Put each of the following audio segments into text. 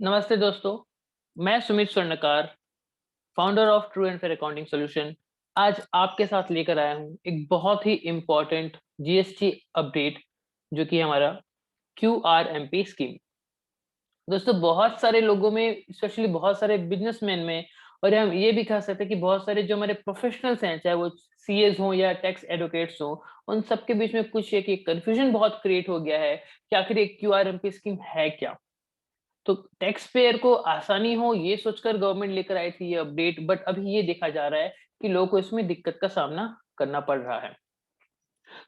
नमस्ते दोस्तों, मैं Sumit Swarnkar, founder of true and fair accounting solution. आज आपके साथ लेकर आया हूँ एक बहुत ही इम्पोर्टेंट जीएसटी अपडेट, जो कि हमारा क्यूआरएमपी स्कीम। दोस्तों, बहुत सारे लोगों में, स्पेशली बहुत सारे बिजनेसमैन में, और हम ये भी कह सकते हैं कि बहुत सारे जो हमारे प्रोफेशनल्स हैं, चाहे वो सीएस हों या टैक्स एडवोकेट्स हों, उन सबके बीच में कुछ एक कंफ्यूजन बहुत क्रिएट हो गया है कि आखिर ये क्यूआरएमपी स्कीम है क्या। तो टैक्स पेयर को आसानी हो ये सोचकर गवर्नमेंट लेकर आई थी ये अपडेट, बट अभी ये देखा जा रहा है कि लोगों को इसमें दिक्कत का सामना करना पड़ रहा है।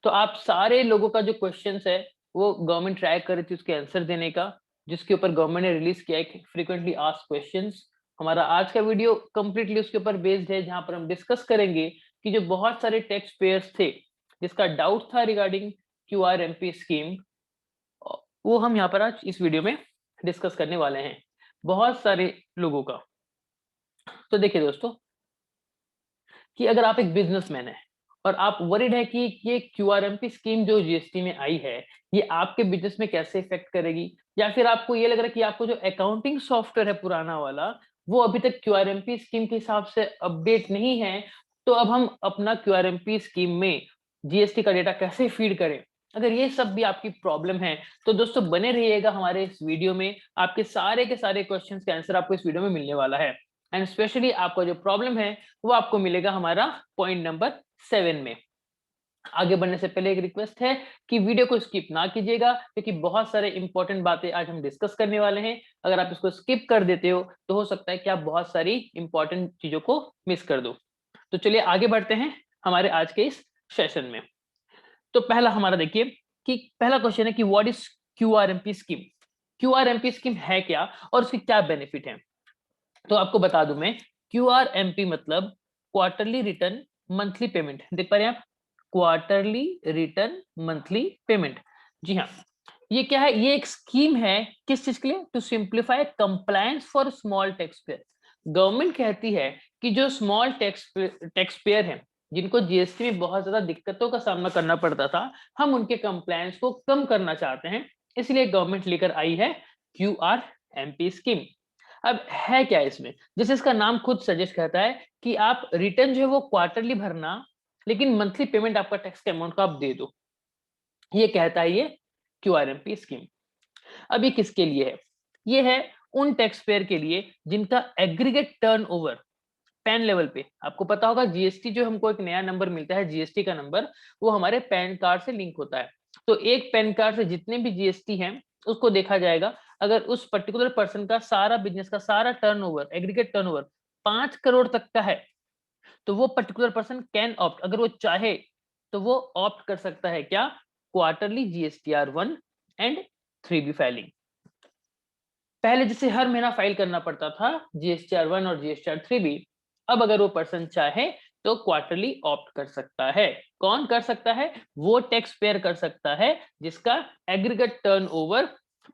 तो आप सारे लोगों का जो क्वेश्चंस है, वो गवर्नमेंट ट्राई कर रही थी उसके आंसर देने का, जिसके ऊपर गवर्नमेंट ने रिलीज किया है फ्रीक्वेंटली आस्क्ड क्वेश्चंस। हमारा आज का वीडियो कंप्लीटली उसके ऊपर बेस्ड है, जहां पर हम डिस्कस करेंगे कि जो बहुत सारे टैक्स पेयर्स थे जिसका डाउट था रिगार्डिंग क्यूआरएमपी स्कीम, वो हम यहाँ पर आज इस वीडियो में डिस्कस करने वाले हैं, बहुत सारे लोगों का। तो देखिए दोस्तों, कि अगर आप एक बिजनेसमैन हैं और आप वरीड है कि ये क्यूआरएमपी स्कीम जो जीएसटी में आई है, ये आपके बिजनेस में कैसे इफेक्ट करेगी, या फिर आपको ये लग रहा है कि आपको जो अकाउंटिंग सॉफ्टवेयर है पुराना वाला, वो अभी तक क्यूआरएमपी स्कीम के हिसाब से अपडेट नहीं है, तो अब हम अपना क्यूआरएमपी स्कीम में जीएसटी का डेटा कैसे फीड करें। अगर ये सब भी आपकी प्रॉब्लम है, तो दोस्तों बने रहिएगा हमारे इस वीडियो में। आपके सारे के सारे क्वेश्चंस के आंसर आपको इस वीडियो में मिलने वाला है। एंड स्पेशली आपका जो प्रॉब्लम है, वो आपको मिलेगा हमारा पॉइंट नंबर 7 में। आगे बढ़ने से पहले एक रिक्वेस्ट है कि वीडियो को स्किप ना कीजिएगा, क्योंकि बहुत सारे इंपॉर्टेंट बातें आज हम डिस्कस करने वाले हैं। अगर आप इसको स्किप कर देते हो तो हो सकता है कि आप बहुत सारी इंपॉर्टेंट चीजों को मिस कर दो। तो चलिए आगे बढ़ते हैं हमारे आज के इस सेशन में। तो पहला हमारा देखिए, कि पहला क्वेश्चन है कि what is QRMP scheme. QRMP scheme है क्या और उसके क्या बेनिफिट है। तो आपको बता दूं मैं, क्यूआरएमपी मतलब क्वार्टरली रिटर्न मंथली पेमेंट। देख पा रहे हैं आप, क्वार्टरली रिटर्न मंथली पेमेंट। जी हाँ, ये क्या है, ये एक स्कीम है किस चीज के लिए, to simplify compliance for small tax payer. Government कहती है कि जो स्मॉल टैक्स पेयर है, जिनको जीएसटी में बहुत ज्यादा दिक्कतों का सामना करना पड़ता था, हम उनके कंप्लायंस को कम करना चाहते हैं, इसलिए गवर्नमेंट लेकर आई है क्यूआरएमपी स्कीम। अब है क्या इसमें, जैसे इसका नाम खुद सजेस्ट करता है कि आप रिटर्न जो है वो क्वार्टरली भरना, लेकिन मंथली पेमेंट आपका टैक्स के अमाउंट का आप दे दो। ये कहता है ये क्यूआरएमपी स्कीम। अब ये किसके लिए है, ये है उन टैक्स पेयर के लिए जिनका एग्रीगेट टर्नओवर पैन लेवल पे, आपको पता होगा जीएसटी जो हमको एक नया नंबर मिलता है, जीएसटी का नंबर, वो हमारे पैन कार्ड से लिंक होता है। तो एक पैन कार्ड से जितने भी जीएसटी हैं उसको देखा जाएगा। अगर उस पर्टिकुलर पर्सन का सारा बिजनेस का सारा टर्नओवर, एग्रीगेट टर्नओवर 5 करोड़ तक का है, तो वो पर्टिकुलर पर्सन कैन ऑप्ट, अगर वो चाहे तो वो ऑप्ट कर सकता है क्या, quarterly GSTR 1 and 3B filing. पहले जैसे हर महीना फाइल करना पड़ता था जीएसटीआर 1 और जीएसटीआर 3B, अब अगर वो पर्सन चाहे तो क्वार्टरली ऑप्ट कर सकता है। कौन कर सकता है, वो टैक्स पेयर कर सकता है जिसका एग्रीगेट टर्नओवर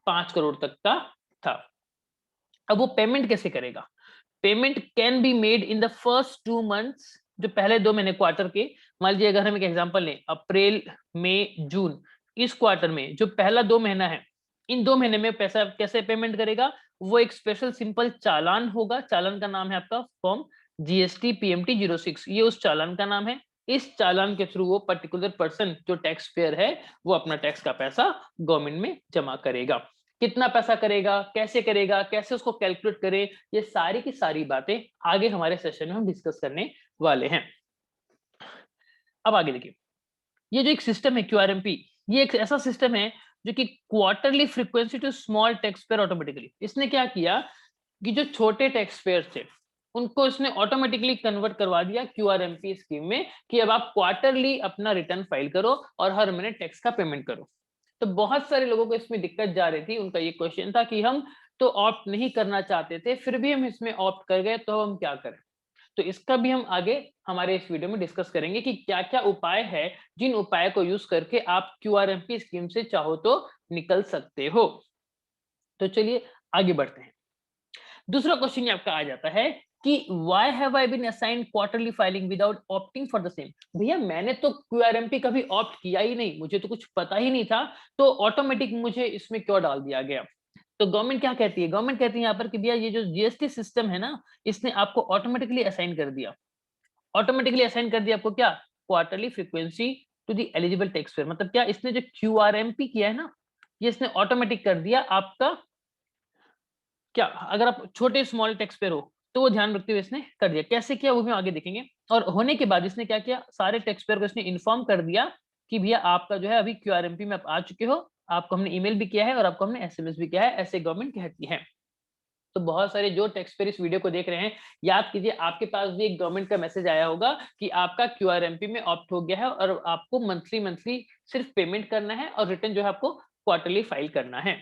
5 करोड़ तक का था। अब वो पेमेंट कैसे करेगा, payment can be made in the first 2 months, जो पहले 2 महीने क्वार्टर के। मान लीजिए अगर हम एक एग्जांपल लें, अप्रैल मई जून, इस क्वार्टर में जो पहला 2 महीना है, इन 2 महीने में पैसा कैसे पेमेंट करेगा, वो एक स्पेशल सिंपल चालान होगा। चालान का नाम है आपका फॉर्म जीएसटी PMT 06, ये उस चालान का नाम है। इस चालान के थ्रू वो पर्टिकुलर पर्सन जो टैक्स पेयर है, वो अपना टैक्स का पैसा गवर्नमेंट में जमा करेगा। कितना पैसा करेगा, कैसे करेगा, कैसे उसको कैलकुलेट करें, ये सारी की सारी बातें आगे हमारे सेशन में हम डिस्कस करने वाले हैं। अब आगे देखिए, ये जो एक सिस्टम है क्यूआरएमपी, ये एक ऐसा सिस्टम है जो कि quarterly frequency to small tax payer automatically, इसने क्या किया कि जो छोटे टैक्स पेयर थे उनको इसने ऑटोमेटिकली कन्वर्ट करवा दिया क्यूआरएमपी स्कीम में, कि अब आप क्वार्टरली अपना रिटर्न फाइल करो और हर महीने टैक्स का पेमेंट करो। तो बहुत सारे लोगों को इसमें दिक्कत जा रही थी, उनका ये क्वेश्चन था कि हम तो ऑप्ट नहीं करना चाहते थे, फिर भी हम इसमें ऑप्ट कर गए, तो हम क्या करें। तो इसका भी हम आगे हमारे इस वीडियो में डिस्कस करेंगे कि क्या क्या उपाय है, जिन उपाय को यूज करके आप क्यूआरएमपी स्कीम से चाहो तो निकल सकते हो। तो चलिए आगे बढ़ते हैं। दूसरा क्वेश्चन आपका आ जाता है कि why have I been assigned quarterly filing without opting for the same. भैया मैंने तो क्यूआरएमपी कभी ऑप्ट किया ही नहीं, मुझे तो कुछ पता ही नहीं था, तो ऑटोमेटिक मुझे इसमें क्यों डाल दिया गया। तो गवर्नमेंट क्या कहती है, गवर्नमेंट कहती है यहाँ पर कि भैया ये जो जीएसटी सिस्टम है ना, इसने आपको ऑटोमेटिकली असाइन कर दिया, ऑटोमेटिकली असाइन कर दिया आपको क्या, quarterly frequency to the eligible tax payer. मतलब क्या, इसने जो क्यूआरएमपी किया है ना, ये इसने ऑटोमेटिक कर दिया आपका क्या, अगर आप छोटे स्मॉल टैक्स पेयर हो तो वो ध्यान रखते हुए इसने कर दिया। कैसे किया वो भी आगे देखेंगे। और होने के बाद इसने क्या किया, सारे टैक्स पेयर को इसने इन्फॉर्म कर दिया कि भैया आपका जो है अभी क्यूआरएमपी में आप आ चुके हो, आपको हमने ईमेल भी किया है और आपको हमने एसएमएस भी किया है, ऐसे गवर्नमेंट कहती है। तो बहुत सारे जो टैक्स पेयर इस वीडियो को देख रहे हैं, याद कीजिए आपके पास भी एक गवर्नमेंट का मैसेज आया होगा कि आपका क्यूआरएमपी में ऑप्ट हो गया है और आपको मंथली मंथली सिर्फ पेमेंट करना है और रिटर्न जो है आपको क्वार्टरली फाइल करना है।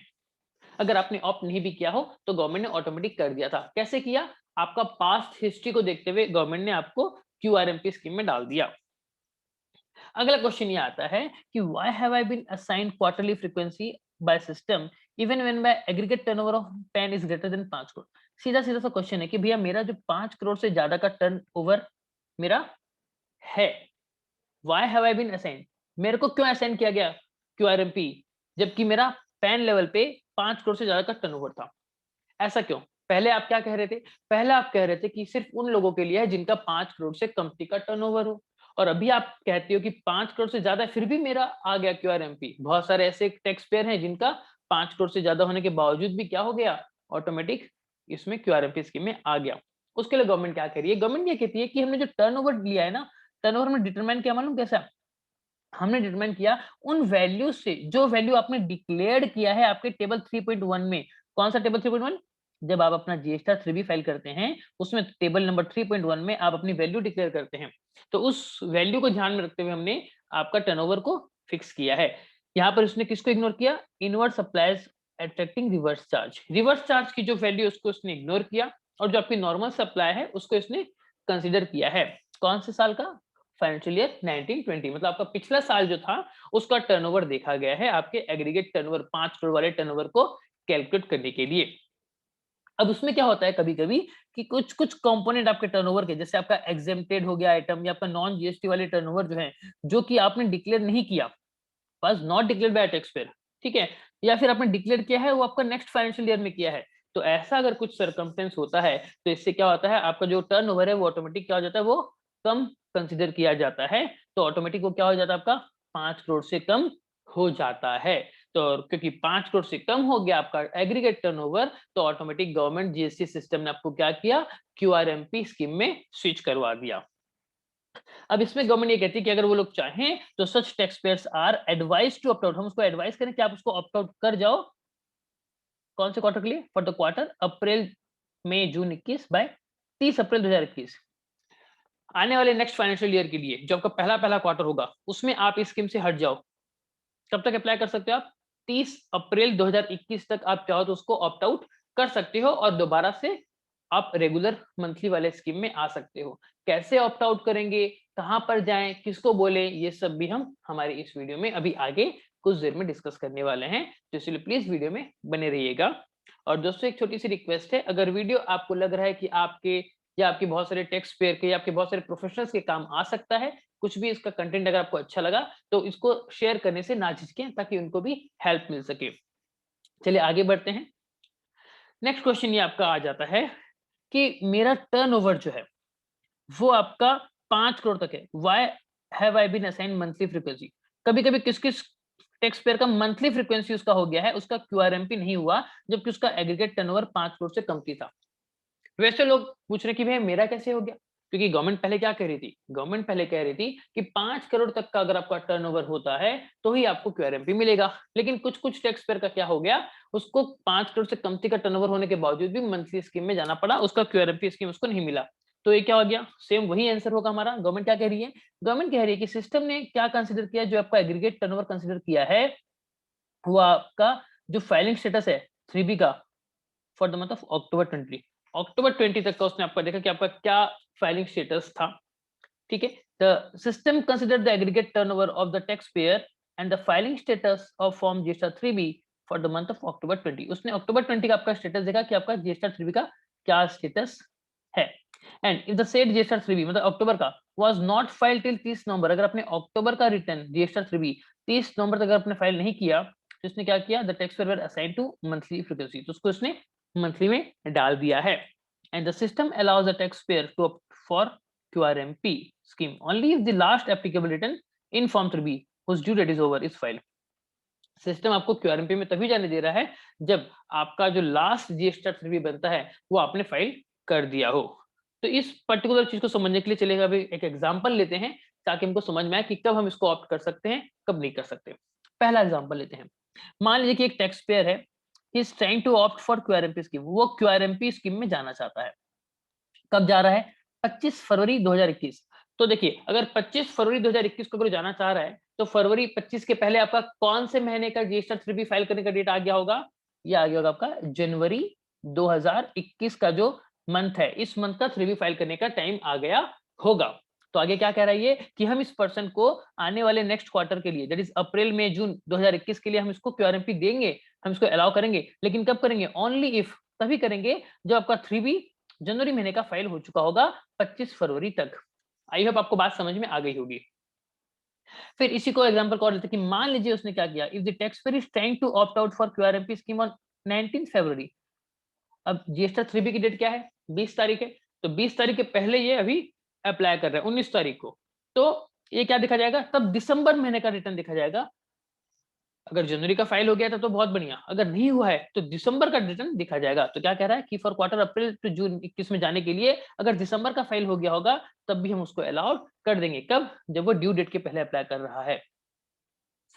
अगर आपने ऑप्ट नहीं भी किया हो तो गवर्नमेंट ने ऑटोमेटिक कर दिया था। कैसे किया, आपका पास्ट हिस्ट्री को देखते हुए गवर्नमेंट ने आपको क्यूआरएमपी स्कीम में डाल दिया। अगला क्वेश्चन ये आता है कि why have I been assigned quarterly frequency by system even when my aggregate turnover of PAN is greater than 5 crore. सीधा सीधा सा क्वेश्चन है कि भैया मेरा जो 5 करोड़ से ज्यादा का टर्नओवर मेरा है, why have I been assigned, मेरे को क्यों असाइन किया गया क्यूआरएमपी, जबकि मेरा पैन लेवल पे 5 करोड़ से ज्यादा का टर्नओवर था। ऐसा क्यों? पहले आप क्या कह रहे थे, पहले आप कह रहे थे कि सिर्फ उन लोगों के लिए है जिनका 5 करोड़ से कंपनी का टर्नओवर हो, और अभी आप कहते हो कि 5 करोड़ से ज्यादा है, फिर भी मेरा आ गया क्यूआरएमपी। बहुत सारे ऐसे टैक्स पेयर हैं जिनका 5 करोड़ से ज्यादा होने के बावजूद भी क्या हो गया, ऑटोमेटिक इसमें क्यूआरएमपी स्कीम में आ गया। उसके लिए गवर्नमेंट क्या कह रही है, गवर्नमेंट ये कहती है कि हमने जो टर्नओवर लिया है ना, टर्नओवर में डिटरमाइन किया, मालूम कैसा, हमने डिटरमाइन किया उन वैल्यू से जो वैल्यू आपने डिक्लेयर्ड किया है आपके टेबल 3.1 में। कौन सा टेबल 3.1, जब आप अपना जीएसटी 3B फाइल करते हैं उसमें टेबल नंबर 3.1 में आप अपनी वैल्यू डिक्लेयर करते हैं, तो उस वैल्यू को ध्यान में रखते हुए हमने आपका टर्नओवर को फिक्स किया है। यहाँ पर उसने किसको इग्नोर किया, inward supplies attracting reverse charge, reverse charge की जो वैल्यू उसको उसने इग्नोर किया, और जो आपकी नॉर्मल सप्लाई है उसको इसने कंसिडर किया है। कौन से साल का, फाइनेंशियल ईयर 1920, मतलब आपका पिछला साल जो था उसका टर्नओवर देखा गया है आपके एग्रीगेट टर्नओवर 5 करोड़ वाले टर्नओवर को कैलकुलेट करने के लिए। अब उसमें क्या होता है कभी कभी कि कुछ कुछ कंपोनेंट आपके टर्नओवर के, जैसे आपका एग्जेम्प्टेड हो गया आइटम या आपका नॉन जीएसटी वाले टर्नओवर जो है, जो कि आपने डिक्लेयर नहीं किया, बस not declared by tax payer, ठीक है, या फिर आपने डिक्लेयर किया है वो आपका नेक्स्ट फाइनेंशियल ईयर में किया है, तो ऐसा अगर कुछ सर्कमस्टेंस होता है तो इससे क्या होता है, आपका जो टर्नओवर है वो ऑटोमेटिक क्या हो जाता है, वो कम कंसिडर किया जाता है, तो ऑटोमेटिक वो क्या हो जाता है, आपका 5 करोड़ से कम हो जाता है। तो क्योंकि 5 करोड़ से कम हो गया आपका एग्रीगेट टर्नओवर, तो ऑटोमेटिक गवर्नमेंट जीएसटी सिस्टम ने आपको क्या किया, क्यूआरएमपी स्कीम में स्विच करवा दिया। अब इसमें गवर्नमेंट ये कहती है कि अगर वो लोग चाहें तो such tax payers are advise to opt out, हम उसको एडवाइस करें कि आप उसको ऑप्ट आउट कर जाओ। कौन से क्वार्टर के लिए, for the quarter April May June 21 by 30 April 2021, आने वाले नेक्स्ट फाइनेंशियल ईयर के लिए जो आपका पहला पहला क्वार्टर होगा उसमें आप इस स्कीम से हट जाओ। कब तक अप्लाई कर सकते हो आप, 30 अप्रैल 2021 तक आप चाहो तो उसको ऑप्ट आउट कर सकते हो और दोबारा से आप रेगुलर मंथली वाले स्कीम में आ सकते हो। कैसे ऑप्ट आउट करेंगे, कहां पर जाएं, किसको बोले, ये सब भी हम हमारी इस वीडियो में अभी आगे कुछ देर में डिस्कस करने वाले हैं, तो इसलिए प्लीज वीडियो में बने रहिएगा। और दोस्तों एक छोटी सी रिक्वेस्ट है, अगर वीडियो आपको लग रहा है कि आपके या आपके बहुत सारे टैक्स पेयर के या आपके बहुत सारे प्रोफेशनल्स के काम आ सकता है, कुछ भी इसका कंटेंट अगर आपको अच्छा लगा तो इसको शेयर करने से ना झिझकें ताकि उनको भी हेल्प मिल सके। चलिए आगे बढ़ते हैं। नेक्स्ट क्वेश्चन ये आपका आ जाता है कि मेरा टर्नओवर जो है वो आपका 5 करोड़ तक है, why have I been assigned monthly frequency. कभी कभी किस किस टैक्स पेयर का मंथली फ्रीक्वेंसी उसका हो गया है, उसका क्यूआरएमपी नहीं हुआ, जबकि उसका एग्रीगेट टर्नओवर 5 करोड़ से कम ही था। वैसे लोग पूछ रहे कि भैया मेरा कैसे हो गया, क्योंकि गवर्नमेंट पहले क्या कह रही थी, गवर्नमेंट पहले कह रही थी कि 5 करोड़ तक का अगर आपका टर्नओवर होता है तो ही आपको क्यूआरएमपी मिलेगा, लेकिन कुछ कुछ टैक्स पेयर का क्या हो गया, उसको 5 करोड़ से कम का टर्नओवर होने के बावजूद भी मंथली स्कीम में जाना पड़ा, उसका क्यूआरएमपी स्कीम उसको नहीं मिला। तो ये क्या हो गया, सेम वही आंसर होगा हमारा। गवर्नमेंट क्या कह रही है, गवर्नमेंट कह रही है कि सिस्टम ने क्या कंसिडर किया, जो आपका एग्रीगेट टर्नओवर कंसिडर किया है वो आपका जो फाइलिंग स्टेटस है 3B का for the month of October 20, अक्टूबर 20 तक का उसने आपका देखा कि आपका क्या फाइलिंग स्टेटस था, ठीक है। The system consider the aggregate turnover of the tax pair and the filing status of form GST 3B for the month of October 20, उसने अक्टूबर 20 का आपका स्टेटस देखा कि आपका जीएसटी 3B का क्या स्टेटस है। And if the said GST 3B मतलब अक्टूबर का वाज नॉट फाइल टिल 30 नवंबर, अगर आपने अक्टूबर का रिटर्न जीएसटी 3B 30 नवंबर तक अगर आपने फाइल नहीं किया, तो इसने क्या किया, the tax payer were assigned to monthly frequency, तो उसको इसने मंथली में डाल दिया है। And the system allows the tax payer to opt for QRMP scheme only if the last applicable return in Form 3B whose due date is over is filed। System आपको QRMP में तभी जाने दे रहा है जब आपका जो लास्ट GST 3B बनता है वो आपने फाइल कर दिया हो। तो इस पर्टिकुलर चीज को समझने के लिए चलेगा, अभी एक एग्जांपल लेते हैं ताकि हमको समझ में आए कि कब हम इसको ऑप्ट कर सकते हैं, कब नहीं कर सकते। पहला एग्जांपल लेते हैं। मान लीजिए कि एक टैक्स पेयर है, he is trying to opt for QRMP scheme, वो QRMP स्कीम में जाना चाहता है। कब जा रहा है, 25 फरवरी 2021। तो देखिए, अगर 25 फरवरी 2021 को अगर जाना चाह रहा है तो फरवरी 25 के पहले आपका कौन से महीने का GST 3B फाइल करने का डेट आ गया होगा, ये आ गया होगा आपका जनवरी 2021 का जो मंथ है, इस मंथ का 3B फाइल करने का टाइम आ गया होगा। तो आगे क्या कह रहा है ये कि हम इस पर्सन को आने वाले नेक्स्ट क्वार्टर के लिए, दैट इज अप्रैल मई जून 2021 के लिए हम इसको QRMP देंगे, हम इसको अलाउ करेंगे, लेकिन कब करेंगे, ओनली इफ, तभी करेंगे जब आपका 3B जनवरी महीने का फाइल हो चुका होगा 25 फरवरी तक। आई होप आपको बात समझ में आ गई होगी। फिर इसी को एग्जांपल को और लेते हैं कि मान लीजिए उसने क्या किया, if the tax payer is trying to opt out for QRMP scheme on 19 February. अब GST 3B की डेट क्या है, 20 तारीख है, तो 20 तारीख के पहले ये अभी अप्लाई कर रहा है 19 तारीख को, तो ये क्या दिखा जाएगा, तब दिसंबर महीने का रिटर्न दिखा जाएगा। अगर जनवरी का फाइल हो गया था तो बहुत बढ़िया, अगर नहीं हुआ है तो दिसंबर का रिटर्न दिखा जाएगा। तो क्या कह रहा है कि for quarter April to June 21 में जाने के लिए अगर दिसंबर का फाइल हो गया होगा तब भी हम उसको अलाउड कर देंगे, कब, जब वो ड्यू डेट के पहले अप्लाई कर रहा है।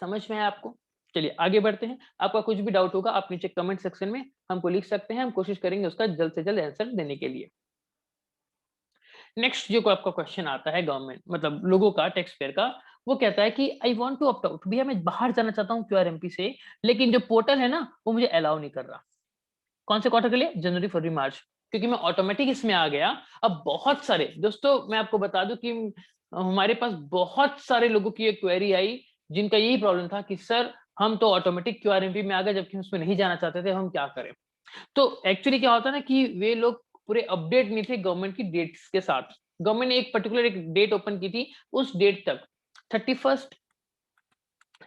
समझ में आया आपको? चलिए आगे बढ़ते हैं। आपका कुछ भी डाउट होगा आप नीचे कमेंट सेक्शन में हमको लिख सकते हैं, हम कोशिश करेंगे उसका जल्द से जल्द आंसर देने के लिए। नेक्स्ट जो आपका क्वेश्चन आता है गवर्नमेंट मतलब लोगों का, टैक्स पेयर का, वो कहता है कि I want to opt out, भैया मैं बाहर जाना चाहता हूँ QRMP से, लेकिन जो पोर्टल है ना वो मुझे अलाउ नहीं कर रहा। कौन से क्वार्टर के लिए, जनवरी फरवरी मार्च, क्योंकि मैं ऑटोमेटिक इसमें आ गया। अब बहुत सारे दोस्तों मैं आपको बता दूं कि हमारे पास बहुत सारे लोगों की एक क्वेरी आई जिनका यही प्रॉब्लम था कि सर हम तो ऑटोमेटिक QRMP में आ गए जबकि हम उसमें नहीं जाना चाहते थे, हम क्या करें। तो एक्चुअली क्या होता है ना कि वे लोग पूरे अपडेट नहीं थे गवर्नमेंट की डेट्स के साथ। गवर्नमेंट ने एक पर्टिकुलर एक डेट ओपन की थी, उस डेट तक 31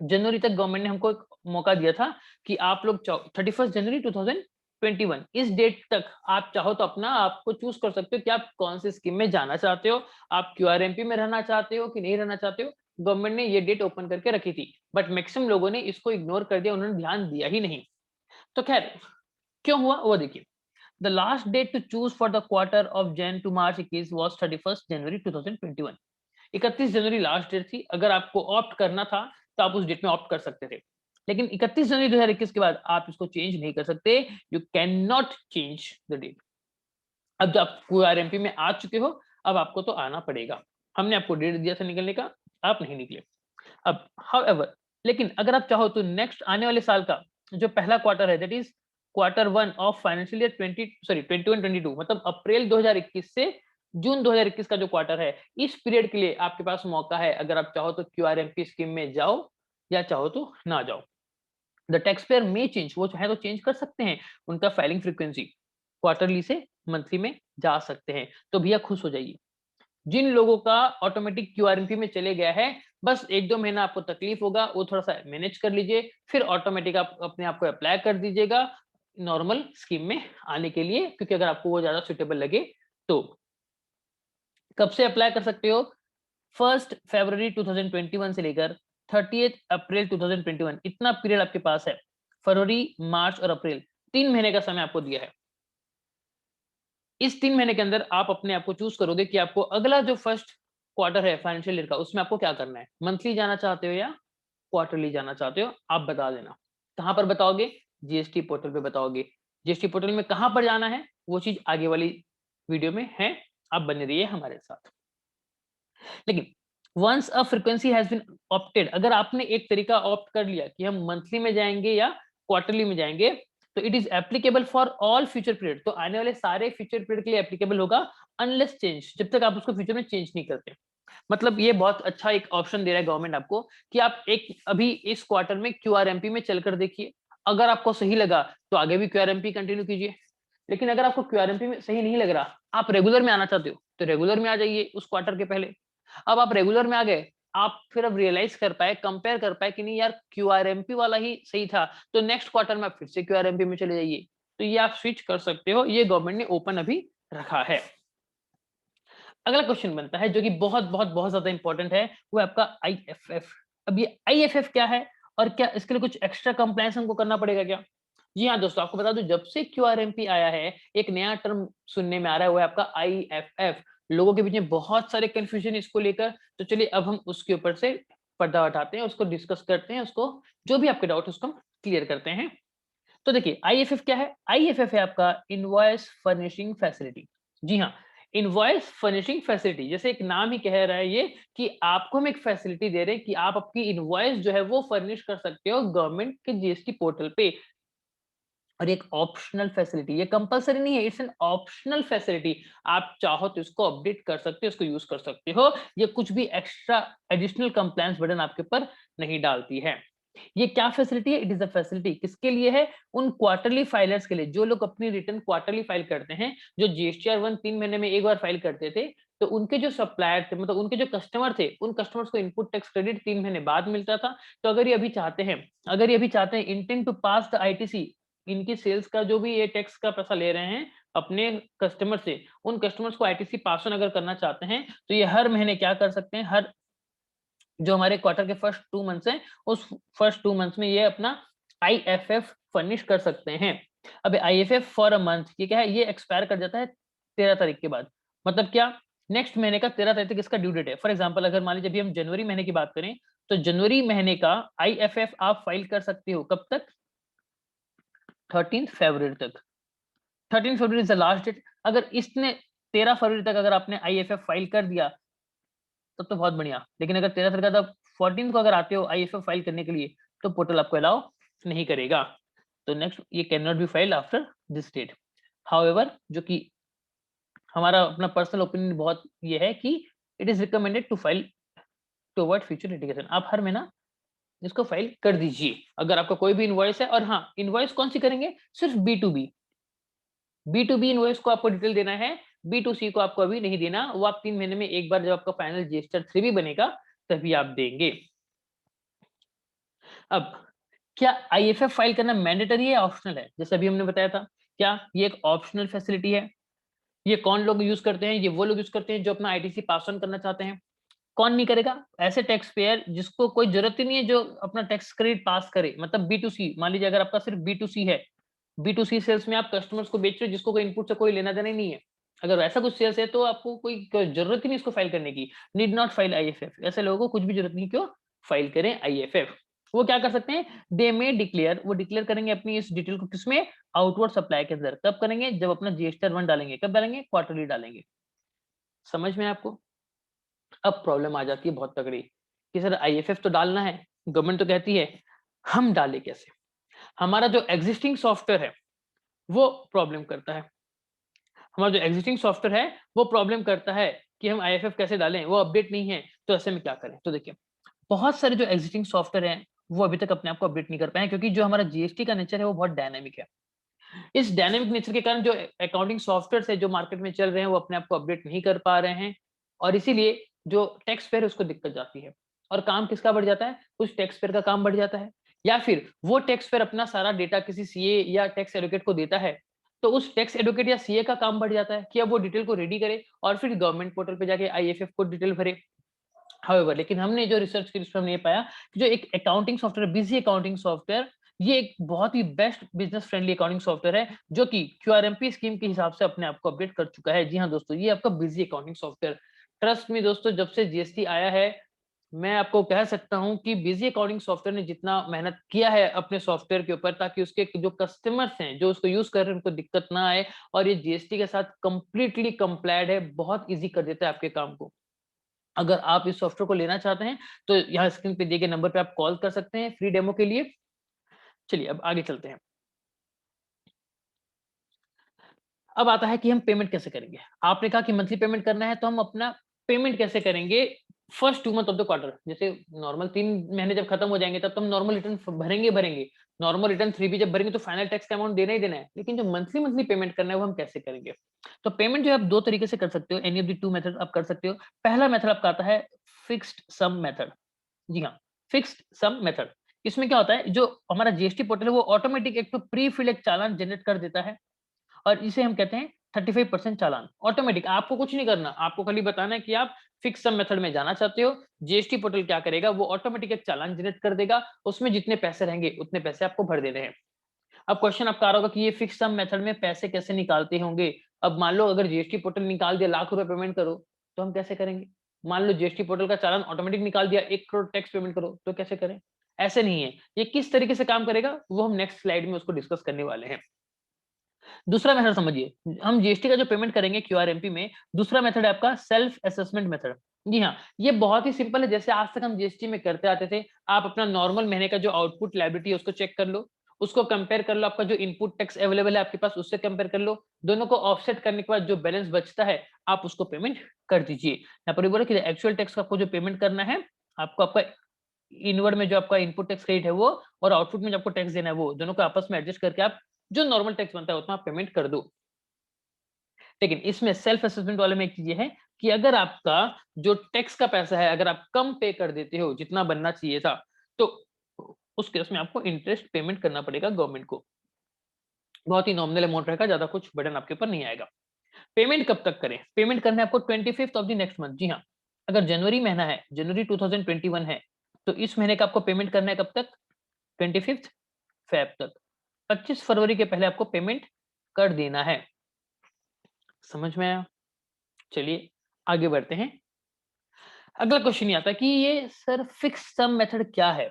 जनवरी तक गवर्नमेंट ने हमको एक मौका दिया था कि आप लोग 31 जनवरी 2021 इस डेट तक आप चाहो तो अपना आपको चूज कर सकते हो कि आप कौन सी स्कीम में जाना चाहते हो, आप QRMP में रहना चाहते हो कि नहीं रहना चाहते हो। गवर्नमेंट ने ये डेट ओपन करके रखी थी, बट मैक्सिमम लोगों ने इसको इग्नोर कर दिया, उन्होंने ध्यान दिया ही नहीं। तो खैर क्यों हुआ वो देखिए। The last date to choose for the quarter of Jan to March 21 was 31st January 2021। 31 January last date थी, अगर आपको ऑप्ट करना था तो आप उस डेट में ऑप्ट कर सकते थे, लेकिन 31 जनवरी 2021 के बाद आप इसको चेंज नहीं कर सकते, you can not change the date. अब जब आप QRMP में आ चुके हो अब आपको तो आना पड़ेगा, हमने आपको डेट दिया था निकलने का, आप नहीं निकले। अब हाउएवर, लेकिन अगर आप चाहो तो नेक्स्ट आने वाले साल का जो पहला क्वार्टर है, that is quarter 1 of financial year 21-22, मतलब अप्रैल 2021 से जून 2021 का जो क्वार्टर है, इस पीरियड के लिए आपके पास मौका है, अगर आप चाहो तो QRMP स्कीम में जाओ या चाहो तो ना जाओ। द टैक्स पेयर में चेंज, वो चाहे तो चेंज कर सकते हैं उनका फाइलिंग फ्रीक्वेंसी, क्वार्टरली से मंथली में जा सकते हैं। तो भैया खुश हो जाइए, जिन लोगों का ऑटोमेटिक QRMP में चले गया है, बस 1-2 महीना आपको तकलीफ होगा, वो थोड़ा-सा मैनेज कर लीजिए, फिर ऑटोमेटिक आप अपने आप को अप्लाई कर दीजिएगा नॉर्मल स्कीम में आने के लिए, क्योंकि अगर आपको वो ज़्यादा सूटेबल लगे तो। कब से अप्लाई कर सकते हो? 1 फरवरी 2021 से लेकर 30 अप्रैल 2021, इतना पीरियड आपके पास है। फरवरी, मार्च और अप्रैल 3 महीने का समय आपको दिया है। इस 3 महीने के अंदर आप अपने आप को चूज करोगे कि आपको अगला जो फर्स्ट क्वार्टर है फाइनेंशियल ईयर का, उसमें आपको क्या करना है, मंथली जाना चाहते हो या क्वार्टरली जाना चाहते हो, आप बता देना। कहां पर बताओगे? GST पोर्टल पे बताओगे। GST पोर्टल में कहां पर जाना है वो चीज आगे वाली वीडियो में है, आप बने रहिए हमारे साथ। लेकिन once a frequency has been opted, अगर आपने एक तरीका ऑप्ट कर लिया कि हम मंथली में जाएंगे या क्वार्टरली में जाएंगे, तो it is applicable for all future period, तो आने वाले सारे फ्यूचर पीरियड के लिए एप्लीकेबल होगा, अनलेस चेंज, जब तक आप उसको फ्यूचर में चेंज नहीं करते। मतलब ये बहुत अच्छा एक ऑप्शन दे रहा है गवर्नमेंट आपको कि आप एक अभी इस क्वार्टर में QRMP में चलकर देखिए, अगर आपको सही लगा तो आगे भी QRMP कंटिन्यू कीजिए, लेकिन अगर आपको QRMP में सही नहीं लग रहा, आप रेगुलर में आना चाहते हो तो रेगुलर में आ जाइए उस क्वार्टर के पहले। अब आप रेगुलर में आ गए आप फिर अब रियलाइज कर पाए, कंपेयर कर पाए कि नहीं यार क्यूआरएमपी वाला ही सही था, तो नेक्स्ट क्वार्टर में आप फिर से क्यूआरएमपी में चले जाइए। तो ये आप स्विच कर सकते हो, ये गवर्नमेंट ने ओपन अभी रखा है। अगला क्वेश्चन बनता है जो कि बहुत बहुत बहुत ज्यादा इंपॉर्टेंट है, वो है आपका आईएफएफ। अब ये आईएफएफ क्या है और क्या इसके लिए कुछ एक्स्ट्रा कंप्लायंस हमको करना पड़ेगा क्या? जी हाँ दोस्तों, आपको बता दूं, जब से क्यूआरएमपी आया है एक नया टर्म सुनने में आ रहा है, वो है आपका आईएफएफ। लोगों के बीच में बहुत सारे कंफ्यूजन इसको लेकर, तो चलिए अब हम उसके ऊपर से पर्दा हटाते हैं, उसको डिस्कस करते हैं, उसको जो भी आपके डाउट है उसको हम क्लियर करते हैं। तो देखिए आईएफएफ क्या है? आईएफएफ है आपका इनवॉइस फर्निशिंग फैसिलिटी। जी हाँ, इनवॉइस फर्निशिंग फैसिलिटी, जैसे एक नाम ही कह रहा है ये कि आपको हम एक फैसिलिटी दे रहे हैं कि आप आपकी इनवॉइस जो है वो फर्निश कर सकते हो गवर्नमेंट के जीएसटी पोर्टल पे। और एक ऑप्शनल फैसिलिटी, ये कंपलसरी नहीं है, इट्स एन ऑप्शनल फैसिलिटी। आप चाहो तो इसको अपडेट कर सकते हो, इसको यूज कर सकते हो। ये कुछ भी एक्स्ट्रा एडिशनल कंप्लायंस बर्डन आपके ऊपर नहीं डालती है। ये क्या फैसिलिटी है? इट इज अ फैसिलिटी किसके लिए है? उन क्वार्टरली फाइलर्स के लिए जो लोग अपनी रिटर्न क्वार्टरली फाइल करते हैं, जो जीएसटीआर 1 3 महीने में एक बार फाइल करते थे। तो उनके जो सप्लायर थे, मतलब उनके जो कस्टमर थे, उन कस्टमर्स को इनपुट टैक्स क्रेडिट 3 महीने बाद मिलता था। तो अगर ये अभी चाहते हैं intent to pass the ITC, इनकी सेल्स का जो भी ये टैक्स का पैसा ले रहे हैं अपने कस्टमर से, उन कस्टमर्स को आईटीसी पास ऑन अगर करना चाहते हैं, तो ये हर महीने क्या कर सकते हैं, हर जो हमारे क्वार्टर के फर्स्ट 2 मंथ्स हैं, उस फर्स्ट 2 मंथ्स में ये अपना आईएफएफ फर्निश कर सकते हैं। अब आईएफएफ फॉर अ मंथ ये क्या है? ये एक्सपायर कर जाता है 13 तारीख के बाद। मतलब क्या? नेक्स्ट महीने का 13 तारीख तक इसका ड्यू डेट है। फॉर एग्जांपल अगर मान लीजिए अभी हम जनवरी महीने की बात करें, तो जनवरी महीने का आईएफएफ आप फाइल कर सकते हो कब तक? 13 फरवरी तक। 13 फरवरी इज द लास्ट डेट। अगर इसने 13 फरवरी तक अगर आपने आईएफएफ फाइल कर दिया, तब तो बहुत बढ़िया। लेकिन अगर 13 तारीख का 14 को अगर आते हो आईएफएफ फाइल करने के लिए, तो पोर्टल आपको अलाउ नहीं करेगा। तो नेक्स्ट ये can not be filed after this date. However जो कि हमारा अपना पर्सनल ओपिनियन बहुत ये है कि it is recommended to file toward future litigation. आप हर महीना इसको फाइल कर दीजिए अगर आपका कोई भी इनवॉइस है। और हाँ, इनवॉइस कौन सी करेंगे? सिर्फ B to B. B to B invoice को आपको डिटेल देना है, बी टू सी को आपको अभी नहीं देना। वो आप 3 महीने में एक बार जब आपका फाइनल जीएसटी 3 भी बनेगा तभी आप देंगे। अब क्या आईएफएफ फाइल करना मैंडेटरी है, ऑप्शनल है? जैसे अभी हमने बताया था, क्या ये एक ऑप्शनल फैसिलिटी है। ये कौन लोग यूज करते हैं? ये वो लोग यूज करते हैं जो अपना आईटीसी पास ऑन करना चाहते हैं। कौन नहीं करेगा? ऐसे टैक्स पेयर जिसको कोई जरूरत ही नहीं है जो अपना टैक्स क्रेडिट पास करे। मतलब बी टू सी, मान लीजिए अगर आपका सिर्फ बी टू सी है, बी टू सी सेल्स में आप कस्टमर्स को बेच रहे हो जिसको कोई इनपुट से कोई लेना देना ही नहीं है। अगर ऐसा कुछ सेल्स है तो आपको कोई जरूरत ही नहीं इसको फाइल करने की। Need not file IFF. ऐसे लोगों को कुछ भी जरूरत नहीं, क्यों फाइल करें आईएफएफ? वो क्या कर सकते हैं? दे में डिक्लेयर, वो डिक्लेयर करेंगे अपनी इस डिटेल को किसमें? आउटवर्ड सप्लाई के अंदर। कब करेंगे? जब अपना जीएसटी 1 डालेंगे। कब डालेंगे? क्वार्टरली डालेंगे। समझ में आपको? अब प्रॉब्लम आ जाती है बहुत तगड़ी कि सर आईएफएफ तो डालना है, गवर्नमेंट तो कहती है, हम डालें कैसे? हमारा जो एग्जिस्टिंग सॉफ्टवेयर है वो प्रॉब्लम करता है। हमारा जो एग्जिस्टिंग सॉफ्टवेयर है वो प्रॉब्लम करता है कि हम आईएफएफ कैसे डालें, वो अपडेट नहीं है। तो ऐसे में क्या करें? तो देखिए, बहुत सारे जो एग्जिस्टिंग सॉफ्टवेयर हैं वो अभी तक अपने आप को अपडेट नहीं कर पाए हैं, क्योंकि जो हमारा जीएसटी का नेचर है वो बहुत डायनामिक है। इस डायनामिक नेचर के कारण जो अकाउंटिंग सॉफ्टवेयर है जो मार्केट में चल रहे हैं वो अपने आप को अपडेट नहीं कर पा रहे हैं। और इसीलिए जो टैक्स पेयर है उसको दिक्कत जाती है। और काम किसका बढ़ जाता है? उस टैक्स पेयर का काम बढ़ जाता है। या फिर वो टैक्स पेयर अपना सारा डेटा किसी सीए या टैक्स एडवोकेट को देता है, तो उस टैक्स एडवोकेट या सीए का काम बढ़ जाता है कि अब वो डिटेल को रेडी करे और फिर गवर्नमेंट पोर्टल पे जाके आईएफएफ को डिटेल भरे। हाउएवर लेकिन हमने जो रिसर्च की उसमें हमने ये पाया कि जो एक accounting software, Busy accounting software, ये एक बहुत ही best business friendly accounting software है जो कि क्यूआरएमपी स्कीम के हिसाब से अपने आप को अपडेट कर चुका है। जी हाँ दोस्तों, ये आपका बिजी अकाउंटिंग सॉफ्टवेयर। ट्रस्ट में दोस्तों, जब से जीएसटी आया है, मैं आपको कह सकता हूं कि बिजी अकाउंटिंग सॉफ्टवेयर ने जितना मेहनत किया है अपने सॉफ्टवेयर के ऊपर ताकि उसके जो कस्टमर्स हैं जो उसको यूज कर रहे हैं उनको दिक्कत ना आए, और ये जीएसटी के साथ कंप्लीटली कंप्लायड है, बहुत इजी कर देता है आपके काम को। अगर आप इस सॉफ्टवेयर को लेना चाहते हैं तो यहाँ स्क्रीन पे दिए गए नंबर पे आप कॉल कर सकते हैं फ्री डेमो के लिए। चलिए अब आगे चलते हैं। अब आता है कि हम पेमेंट कैसे करेंगे। आपने कहा कि मंथली पेमेंट करना है, तो हम अपना पेमेंट कैसे करेंगे first 2 month of the quarter, जैसे नॉर्मल 3 महीने जब खत्म हो जाएँगे तब तो हम नॉर्मल रिटर्न भरेंगे। नॉर्मल रिटर्न 3 भी जब भरेंगे तो फाइनल टैक्स का अमाउंट देना ही देना है। लेकिन जो मंथली पेमेंट करना है वो हम कैसे करेंगे? तो पेमेंट जो है आप 2 तरीके से कर सकते हो, एनी ऑफ द 2 मेथड आप कर सकते हो। पहला मेथड आपका आता है फिक्स्ड सम मेथड। जी हाँ, फिक्स्ड सम मेथड। इसमें क्या होता है, जो हमारा जीएसटी पोर्टल है वो ऑटोमेटिक एक तो प्री फिल एक चालान जनरेट कर देता है और इसे हम कहते हैं 35% चालान। ऑटोमेटिक, आपको कुछ नहीं करना, आपको खाली बताना है कि आप फिक्स सम मेथड में जाना चाहते हो। जीएसटी पोर्टल क्या करेगा, वो ऑटोमेटिक एक चालान जनरेट कर देगा, उसमें जितने पैसे रहेंगे उतने पैसे आपको भर देने हैं। अब क्वेश्चन आपका आ रहा होगा कि ये फिक्स सम मेथड में पैसे कैसे निकालते होंगे? अब मान लो अगर जीएसटी पोर्टल निकाल दिया लाख रुपए पेमेंट करो, तो हम कैसे करेंगे? मान लो जीएसटी पोर्टल का चालान ऑटोमेटिक निकाल दिया 1 करोड़ टैक्स पेमेंट करो, तो कैसे करें? ऐसे नहीं है। ये किस तरीके से काम करेगा, वो हम नेक्स्ट स्लाइड में उसको डिस्कस करने वाले हैं। दूसरा मेथड समझिए, हम जीएसटी का जो पेमेंट करेंगे क्यूआरएमपी में, दूसरा मेथड है आपका सेल्फ असेसमेंट मेथड। जी हाँ, ये बहुत ही सिंपल है, जैसे आज तक हम जीएसटी में करते आते थे। आप अपना नॉर्मल महीने का जो आउटपुट लायबिलिटी है उसको चेक कर लो, उसको कंपेयर कर लो, आपका जो इनपुट टैक्स अवेलेबल है आपके पास उससे कंपेयर कर लो, दोनों को ऑफसेट करने के बाद जो बैलेंस बचता है आप उसको पेमेंट कर दीजिए। यहाँ पर बोला कि एक्चुअल टैक्स का आपको जो पेमेंट करना है, आपको आपका इनवर्ड में जो आपका इनपुट टैक्स क्रेडिट है वो, और आउटपुट में जो आपको टैक्स देना है वो, दोनों को आपस में एडजस्ट करके आप जो नॉर्मल टैक्स बनता है उतना आप पेमेंट कर दो। लेकिन इसमें सेल्फ असेसमेंट वाले में एक चीज ये है कि अगर आपका जो टैक्स का पैसा है अगर आप कम पे कर देते हो जितना बनना चाहिए था, तो उस केस में आपको इंटरेस्ट पेमेंट करना पड़ेगा गवर्नमेंट को। बहुत ही नॉमिनल अमाउंट रहेगा, ज्यादा कुछ बर्डन आपके ऊपर नहीं आएगा। पेमेंट कब तक करें? पेमेंट करना है आपको 25th of the next month. जी हाँ, अगर जनवरी महीना है, जनवरी 2021 है, तो इस महीने का आपको पेमेंट करना है कब तक? 25th फेब तक। 25 फरवरी के पहले आपको पेमेंट कर देना है। समझ में आया? चलिए आगे बढ़ते हैं। अगला क्वेश्चन ये आता है कि ये सर फिक्स सम मेथड क्या है?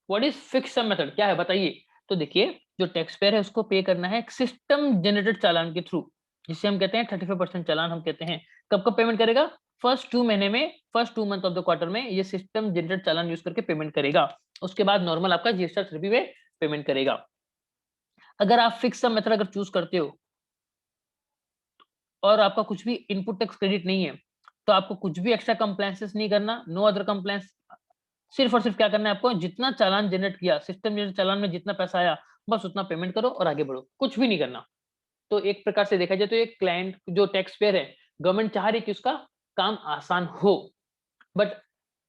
What is fix sum method, क्या है बताइए? तो देखिए, जो टैक्स पेयर है उसको पे करना है एक सिस्टम जनरेटेड चालान के थ्रू, जिसे हम कहते हैं 35% चालान हम कहते हैं। कब कब पेमेंट करेगा? फर्स्ट 2 महीने में, first 2 month of the quarter में ये सिस्टम जनरेटेड चालान यूज करके पेमेंट करेगा। उसके बाद नॉर्मल आपका जीएसटी में पेमेंट करेगा। अगर आप फिक्स सम मेथड अगर चूज करते हो और आपका कुछ भी इनपुट टैक्स क्रेडिट नहीं है, तो आपको कुछ भी एक्स्ट्रा कंप्लायंसेस नहीं करना, नो अदर कंप्लायंस। सिर्फ और सिर्फ क्या करना है आपको, जितना चालान जनरेट किया, सिस्टम जनरेट चालान में जितना पैसा आया, बस उतना पेमेंट करो और आगे बढ़ो, कुछ भी नहीं करना। तो एक प्रकार से देखा जाए तो एक क्लाइंट जो टैक्स पेयर है, गवर्नमेंट चाह रही है कि उसका काम आसान हो। But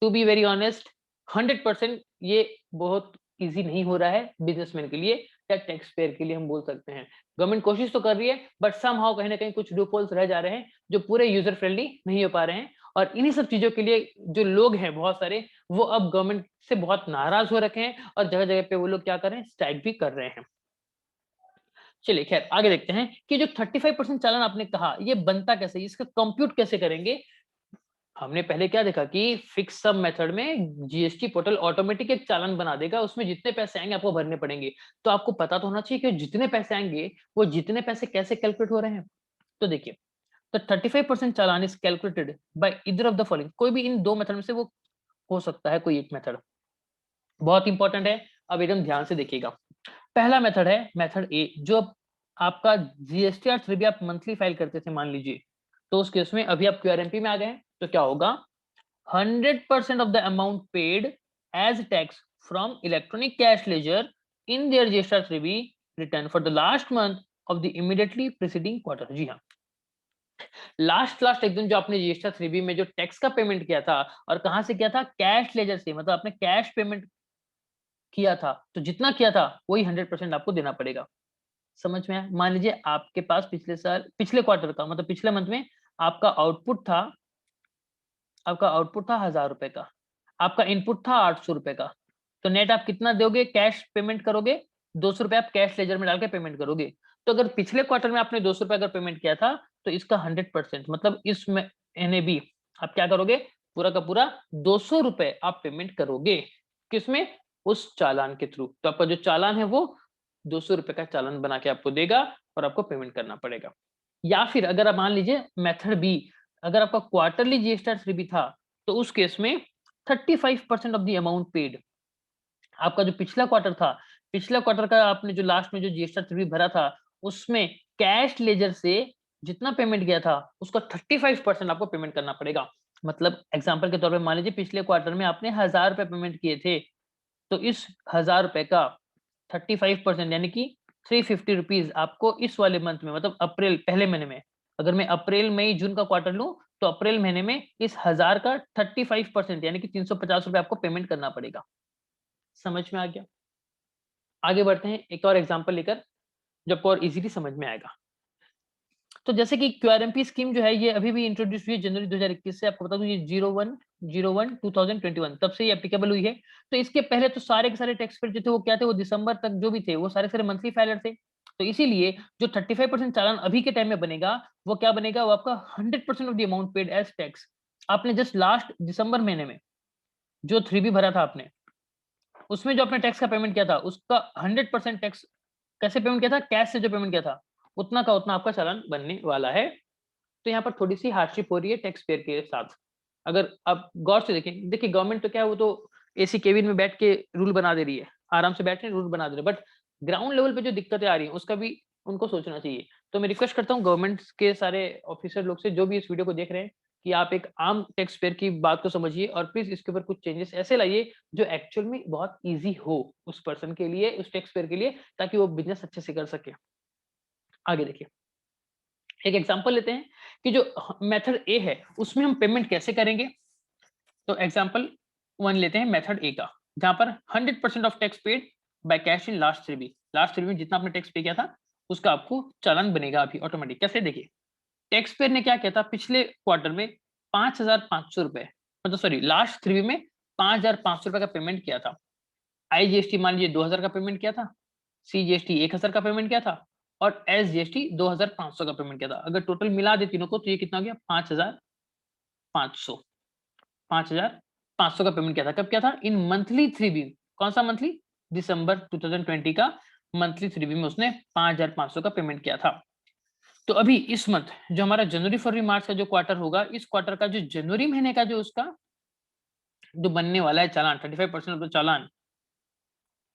to be very honest, 100% ये बहुत ईज़ी नहीं हो रहा है बिज़नेसमैन के लिए या टैक्स पेयर के लिए हम बोल सकते हैं। गवर्नमेंट कोशिश तो कर रही है बट समहाउ कहीं न कहीं कुछ लूपहोल्स रह जा रहे हैं, जो पूरे यूज़र फ्रेंडली नहीं हो पा रहे हैं। और इन्हीं सब चीज़ों के लिए जो लोग हैं बहुत सारे, वो अब गवर्नमेंट से बहुत नाराज़ हो रखे हैं और जगह-जगह पे वो लोग क्या कर रहे हैं, स्ट्राइक भी कर रहे हैं। चलिए खैर आगे देखते हैं कि जो 35% चालान आपने कहा, ये बनता कैसे है? इसका कंप्यूट कैसे करेंगे? हमने पहले क्या देखा कि फिक्स सम मेथड में जीएसटी पोर्टल ऑटोमेटिक एक चालान बना देगा, उसमें जितने पैसे आएंगे आपको भरने पड़ेंगे। तो आपको पता तो होना चाहिए कि जितने पैसे आएंगे वो जितने पैसे कैसे कैलकुलेट हो रहे हैं। तो देखिए, तो 35% challan is calculated by either of the following, कोई भी इन दो मेथड में से वो हो सकता है, कोई एक मेथड। बहुत इंपॉर्टेंट है, अब एकदम ध्यान से देखिएगा। पहला मेथड है मेथड ए, जो आपका जीएसटी और भी आप मंथली फाइल करते थे मान लीजिए, तो उस केस में अभी आप क्यूआरएमपी में आ गए हैं, तो क्या होगा, 100% of the amount paid as tax from electronic cash ledger in their GST return for the last month of the immediately preceding quarter। जी हाँ, लास्ट एक दिन जो आपने GST में जो टैक्स का पेमेंट किया था, और कहां से किया था, कैश लेजर से, मतलब आपने कैश पेमेंट किया था, तो जितना किया था वही 100% आपको देना पड़ेगा। समझ में आया? मान लीजिए आपके पास पिछले साल, पिछले क्वार्टर का मतलब पिछले मंथ में आपका आउटपुट था, 1000 रुपए का, आपका इनपुट था 800 रुपए का, तो नेट आप कितना दोगे, कैश पेमेंट करोगे, 200 रुपए आप कैश लेजर में डाल के पेमेंट करोगे। तो अगर पिछले क्वार्टर में आपने 200 रुपए अगर पेमेंट किया था, तो इसका 100% मतलब इस महीने भी आप क्या करोगे, पूरा का पूरा 200 रुपए आप पेमेंट करोगे। किसमें? उस चालान के थ्रू। तो आपका जो चालान है वो 200 रुपए का चालान बना के आपको देगा और आपको पेमेंट करना पड़ेगा। या फिर अगर आप मान लीजिए मेथड बी, अगर आपका क्वार्टरली जीएसटी भी था, तो उस केस में 35% ऑफ द अमाउंट पेड, आपका जो पिछला क्वार्टर था, पिछला क्वार्टर का आपने जो लास्ट में जो जीएसटी भरा था, उसमें कैश लेजर से जितना पेमेंट गया था उसका 35% आपको पेमेंट करना पड़ेगा। मतलब एग्जाम्पल के तौर पे मान लीजिए पिछले क्वार्टर में आपने 1000 रुपए पेमेंट किए थे, तो इस 1000 रुपए का 35% यानी कि 350 रुपीज आपको इस वाले मंथ में, मतलब अप्रैल पहले महीने में, अगर मैं अप्रैल मई जून का क्वार्टर लूं तो अप्रैल महीने में इस 1000 का 35% यानी कि 350 रुपए आपको पेमेंट करना पड़ेगा। समझ में आ गया? आगे बढ़ते हैं एक और एग्जांपल लेकर, जो आपको और इजीली समझ में आएगा। तो जैसे कि क्यूआरएमपी स्कीम जो है ये अभी भी इंट्रोड्यूस हुई है जनवरी 2021 से। आपको बता दूं ये 01/01/2021 तब से ये एप्लीकेबल हुई है। तो इसके पहले तो सारे के सारे टैक्स पेड जो थे वो क्या थे, वो दिसंबर तक जो भी थे वो सारे सारे मंथली फाइलर थे। तो इसीलिए जो 35% चालान अभी के टाइम में बनेगा वो क्या बनेगा, वो आपका 100% of the amount paid as tax. आपने जस्ट लास्ट दिसंबर महीने में जो 3B भरा था आपने, उसमें जो आपने टैक्स का पेमेंट किया था उसका 100% टैक्स कैसे पेमेंट किया था, कैश से जो पेमेंट किया था उतना का उतना आपका चालान बनने वाला है। तो यहाँ पर थोड़ी सी हार्डशिप हो रही है टैक्स पेयर के साथ। अगर आप गौर से देखें, देखिए गवर्नमेंट तो क्या है, वो तो एसी केबिन में बैठ के रूल बना दे रही है, आराम से बैठ के रूल बना दे रही है, बट ग्राउंड लेवल पे जो दिक्कतें आ रही हैं उसका भी उनको सोचना चाहिए। तो मैं रिक्वेस्ट करता हूँ गवर्नमेंट के सारे ऑफिसर लोग से, जो भी इस वीडियो को देख रहे हैं, कि आप एक आम टैक्स पेयर की बात को समझिए और प्लीज इसके ऊपर कुछ चेंजेस ऐसे लाइए जो एक्चुअल में बहुत ईजी हो उस पर्सन के लिए, उस टैक्स पेयर के लिए, ताकि वो बिजनेस अच्छे से कर सके। आगे देखिए, एक एग्जांपल लेते हैं कि जो मेथड ए है उसमें हम पेमेंट कैसे करेंगे। तो एग्जांपल 1 लेते हैं मेथड ए का, जहां पर 100% of tax paid by cash in last 3 में जितना आपने टैक्स पे किया था उसका आपको चालान बनेगा अभी ऑटोमेटिक। कैसे, देखिए टैक्स पेयर ने क्या किया था पिछले क्वार्टर में 5500 रुपए, मतलब सॉरी लास्ट 3 में 5500 रुपए का पेमेंट किया था। आईजीएसटी मान लीजिए 2000 का पेमेंट किया था, सीजीएसटी 1000 का पेमेंट किया था और एसजीएसटी 2500 का पेमेंट किया था। अगर टोटल मिला दे तीनों को तो ये कितना हो गया, 5500। 5500 का पेमेंट किया था, कब किया था, इन मंथली 3B। कौन सा मंथली, दिसंबर 2020 का मंथली 3B में उसने 5500 का पेमेंट किया था। तो अभी इस मंथ जो हमारा जनवरी फरवरी मार्च का जो क्वार्टर होगा, इस क्वार्टर का जो जनवरी महीने का जो उसका जो बनने वाला है चालान, 35% ऑफ द चालान,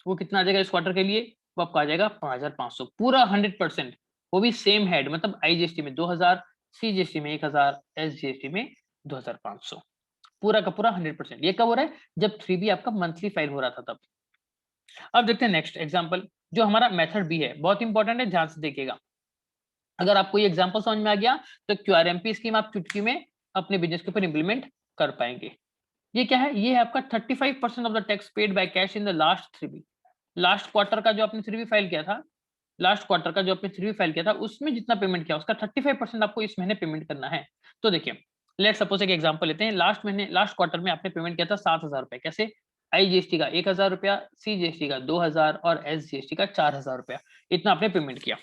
वो कितना आ जाएगा इस क्वार्टर के लिए, वो आपका आ जाएगा 5500 पूरा 100%। वो भी सेम हेड, मतलब आईजीएसटी में 2000, सीजीएसटी में 1000, एसजीएसटी में 2500, पूरा का पूरा 100%। ये कब हो रहा है, जब 3B आपका मंथली फाइल हो रहा था तब। अब देखते हैं नेक्स्ट एग्जांपल, जो हमारा मेथड बी है, बहुत इंपॉर्टेंट है, ध्यान से देखिएगा। अगर आपको ये एग्जांपल समझ में आ गया तो क्यूआरएमपी स्कीम आप चुटकी में अपने बिजनेस के ऊपर इंप्लीमेंट कर पाएंगे। ये क्या है, ये है आपका 35% of the tax paid by cash in the last 3B। Last quarter का जो आपने 3B फाइल किया था, लास्ट क्वार्टर का जो आपने 3B फाइल किया था उसमें जितना पेमेंट किया उसका 35% आपको इस महीने पेमेंट करना है। तो देखिए लेट सपोज एक एग्जांपल लेते हैं, लास्ट महीने लास्ट क्वार्टर में आपने पेमेंट किया था 7000 रुपए, कैसे, आईजीएसटी का 1000 रुपया, सीजीएसटी का 2000 और एसजीएसटी का 4000 रुपया, इतना आपने पेमेंट किया।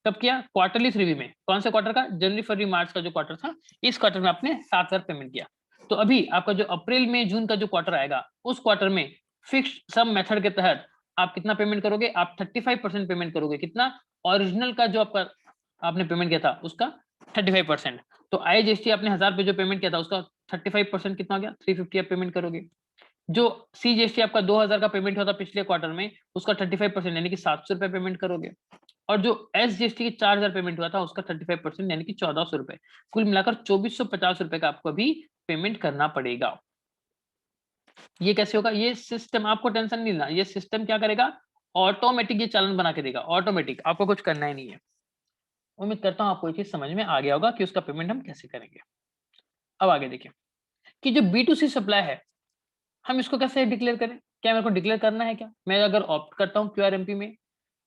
कब किया, क्वार्टरली 3B में, कौन से क्वार्टर का, जनवरी फरवरी मार्च का जो क्वार्टर था, इस क्वार्टर में आपने 7000 पेमेंट किया। तो अभी आपका जो अप्रैल मई जून का जो क्वार्टर आएगा उस क्वार्टर में फिक्स्ड सम मेथड के तहत आप कितना पेमेंट करोगे, आप 35% पेमेंट करोगे। कितना, ओरिजिनल का जो आपका आपने पेमेंट किया था उसका 35%। तो आईजीएसटी आपने 1000 पे जो पेमेंट किया था उसका 35% कितना हो गया, 350 आप पेमेंट करोगे। जो सीजीएसटी आपका 2000 का पेमेंट हुआ था पिछले क्वार्टर में उसका 35% यानी कि 700 रुपए पेमेंट करोगे। और जो एसजीएसटी की 4000 पेमेंट हुआ था उसका 35% यानी कि 1400 रुपए, कुल मिलाकर 2450 रुपए का आपको अभी पेमेंट करना पड़ेगा। ये कैसे होगा, ये सिस्टम, आपको टेंशन नहीं लेना, ये सिस्टम क्या करेगा, ऑटोमेटिक ये चालान बना के देगा, ऑटोमेटिक, आपको कुछ करना ही नहीं है। उम्मीद करता हूं आपको ये चीज समझ में आ गया होगा कि उसका पेमेंट हम कैसे करेंगे। अब आगे देखिए कि जो B2C सप्लाई है हम इसको कैसे डिक्लेयर करें, क्या मेरे को डिक्लेयर करना है क्या, मैं अगर ऑप्ट करता हूँ क्यूआरएमपी में,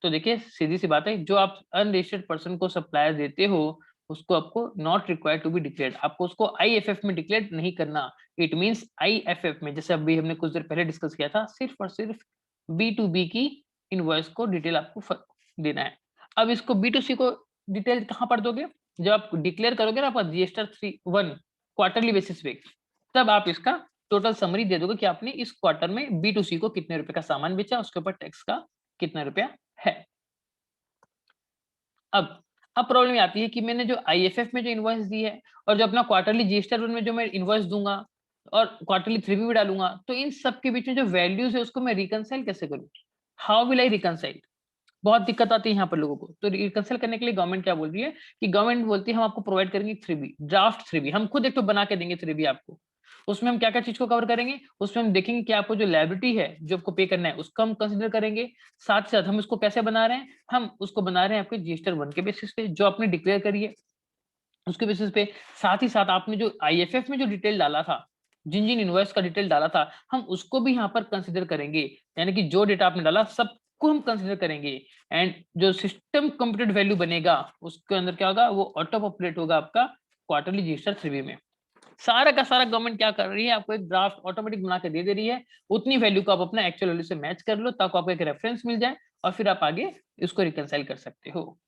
तो देखिए सीधी सी बात है, जो आप अनरजिस्टर्ड पर्सन को सप्लायर देते हो उसको आपको not required to be declared, आपको उसको आईएफएफ में डिक्लेयर नहीं करना। इट मींस आईएफएफ में, जैसे अभी हमने कुछ देर पहले डिस्कस किया था, सिर्फ और सिर्फ B2B की इनवॉइस को डिटेल आपको देना है। अब इसको B2C को डिटेल कहाँ पर दोगे, जब आप डिक्लेयर करोगे ना आपका जीएसटी 3 क्वार्टरली बेसिस पे, तब आप इसका टोटल समरी दे दोगे कि आपने इस क्वार्टर में B2C को कितने रुपए का सामान बेचा, उसके ऊपर टैक्स का कितना रुपया है। अब अब प्रॉब्लम ये आती है कि मैंने जो आईएफएफ में जो इनवॉइस दी है और जो अपना क्वार्टरली जीएसटी में जो मैं इनवॉइस दूंगा और क्वार्टरली 3B भी डालूंगा, तो इन सब के बीच में जो वैल्यूज है उसको मैं रिकंसाइल कैसे करूं, हाउ विल आई रिकंसाइल। बहुत दिक्कत आती है यहाँ पर लोगों को। तो रिकंसिल करने के लिए गवर्नमेंट क्या बोल रही है कि गवर्नमेंट बोलती है हम आपको प्रोवाइड करेंगे 3B ड्राफ्ट 3B, हम खुद एक तो बना के देंगे 3B आपको। उसमें हम क्या क्या चीज को कवर करेंगे, उसमें हम देखेंगे कि आपको जो लायबिलिटी है जो आपको पे करना है उसको हम कंसिडर करेंगे। साथ ही साथ हम उसको कैसे बना रहे हैं, हम उसको बना रहे हैं आपके जीएसटी 1 के बेसिस पे जो आपने डिक्लेयर करी है उसके बेसिस पे। साथ ही साथ आपने जो आईएफएफ में जो डिटेल डाला था, जिन जिन इनवॉइस का डिटेल डाला था, हम उसको भी यहाँ पर कंसिडर करेंगे। यानी कि जो डेटा आपने डाला सबको हम कंसिडर करेंगे। एंड जो सिस्टम कंप्यूटेड वैल्यू बनेगा उसके अंदर क्या होगा, वो ऑटो पॉपुलेट होगा आपका क्वार्टरली रजिस्टर 3B में। सारा का सारा गवर्नमेंट क्या कर रही है, आपको एक ड्राफ्ट ऑटोमेटिक बना के दे रही है। उतनी वैल्यू को आप अपना एक्चुअल वैल्यू से मैच कर लो ताकि आपको एक रेफरेंस मिल जाए और फिर आप आगे इसको रिकंसाइल कर सकते हो।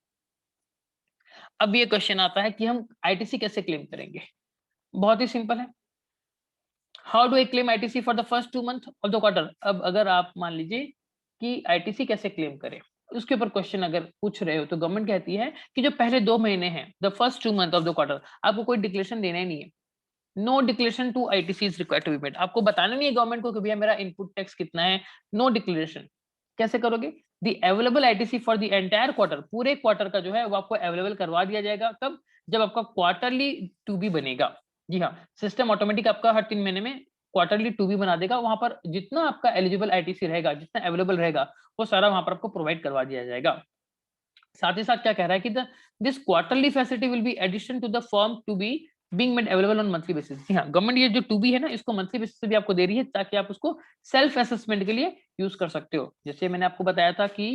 अब ये क्वेश्चन आता है कि हम आईटीसी कैसे क्लेम करेंगे। बहुत ही सिंपल है। How do I claim ITC for the first 2 month of the quarter. अब अगर आप मान लीजिए कि आईटीसी कैसे क्लेम करें, उसके ऊपर क्वेश्चन अगर पूछ रहे हो तो गवर्नमेंट कहती है कि जो पहले 2 महीने हैं, the first 2 month of the quarter, आपको कोई डिक्लेरेशन देना ही नहीं है। No declaration to ITC is required to be made. आपको बताना नहीं है गवर्नमेंट को कि भैया मेरा इनपुट टैक्स कितना है। No declaration. कैसे करोगे, the available ITC for the entire quarter, पूरे क्वार्टर का जो है वो आपको अवेलेबल करवा दिया जाएगा। कब, जब आपका क्वार्टरली 2B बनेगा। जी हाँ, सिस्टम ऑटोमेटिक आपका हर 3 महीने में क्वार्टरली 2B बना देगा। वहां पर जितना आपका एलिजिबल आईटीसी रहेगा, जितना अवेलेबल रहेगा, वो सारा वहां पर आपको प्रोवाइड करवा दिया जाएगा। साथ ही साथ क्या कह रहा है कि this quarterly facility will be addition to the form to be being made available on monthly basis. जी हाँ, गवर्नमेंट ये जो 2B है ना, इसको मंथली बेसिस पे भी आपको दे रही है ताकि आप उसको सेल्फ असेसमेंट के लिए यूज कर सकते हो। जैसे मैंने आपको बताया था कि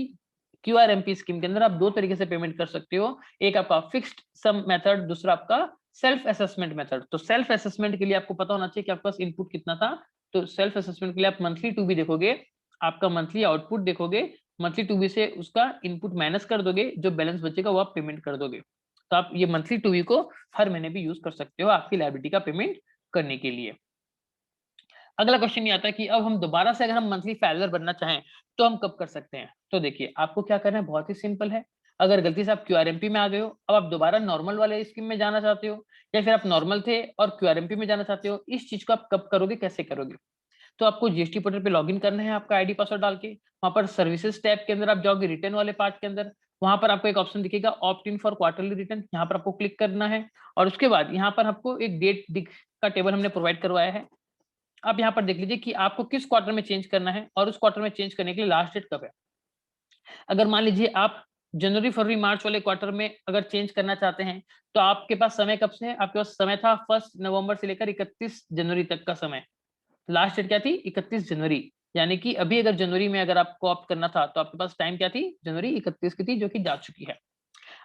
QRMP स्कीम के अंदर आप 2 तरीके से पेमेंट कर सकते हो, एक आपका फिक्स्ड सम मेथड, दूसरा आपका सेल्फ असेसमेंट मेथड। तो सेल्फ असेसमेंट के लिए आपको पता होना चाहिए कि आपके पास इनपुट कितना था। तो सेल्फ असेसमेंट के लिए आप मंथली 2B देखोगे, आपका मंथली आउटपुट देखोगे, मंथली 2B से उसका इनपुट माइनस कर दोगे, जो बैलेंस बचेगा वो आप पेमेंट कर दोगे। तो आप ये मंथली 2B को हर महीने भी यूज कर सकते हो आपकी लायबिलिटी का पेमेंट करने के लिए। अगला क्वेश्चन ये आता है कि अब हम दोबारा से अगर हम मंथली फाइलर बनना चाहें तो हम कब कर सकते हैं। तो देखिए आपको क्या करना है, बहुत ही सिंपल है। अगर गलती से आप QRMP में आ गए हो, अब आप दोबारा नॉर्मल वाले स्कीम में जाना चाहते हो, या फिर आप नॉर्मल थे और QRMP में जाना चाहते हो, इस चीज को आप कब करोगे, कैसे करोगे। तो आपको जीएसटी पोर्टल पे लॉगिन करना है आपका आईडी पासवर्ड डाल के। वहां पर सर्विसेज टैब के अंदर आप जाओगे, रिटर्न वाले पार्ट के अंदर, वहां पर आपको एक ऑप्शन दिखेगा opt in for quarterly return, यहाँ पर आपको क्लिक करना है। और उसके बाद यहाँ पर आपको एक डेट का टेबल हमने प्रोवाइड करवाया है। आप यहाँ पर देख लीजिए कि आपको किस क्वार्टर में चेंज करना है और उस क्वार्टर में चेंज करने के लिए लास्ट डेट कब है। अगर मान लीजिए आप जनवरी फरवरी मार्च वाले क्वार्टर में अगर चेंज करना चाहते हैं तो आपके पास समय कब से है, आपके पास समय था 1 नवंबर से लेकर 31 जनवरी तक का समय। लास्ट डेट क्या थी, 31 जनवरी। यानी कि अभी अगर जनवरी में अगर आपको ऑप्ट करना था तो आपके पास टाइम क्या थी, जनवरी 31 की थी, जो कि जा चुकी है।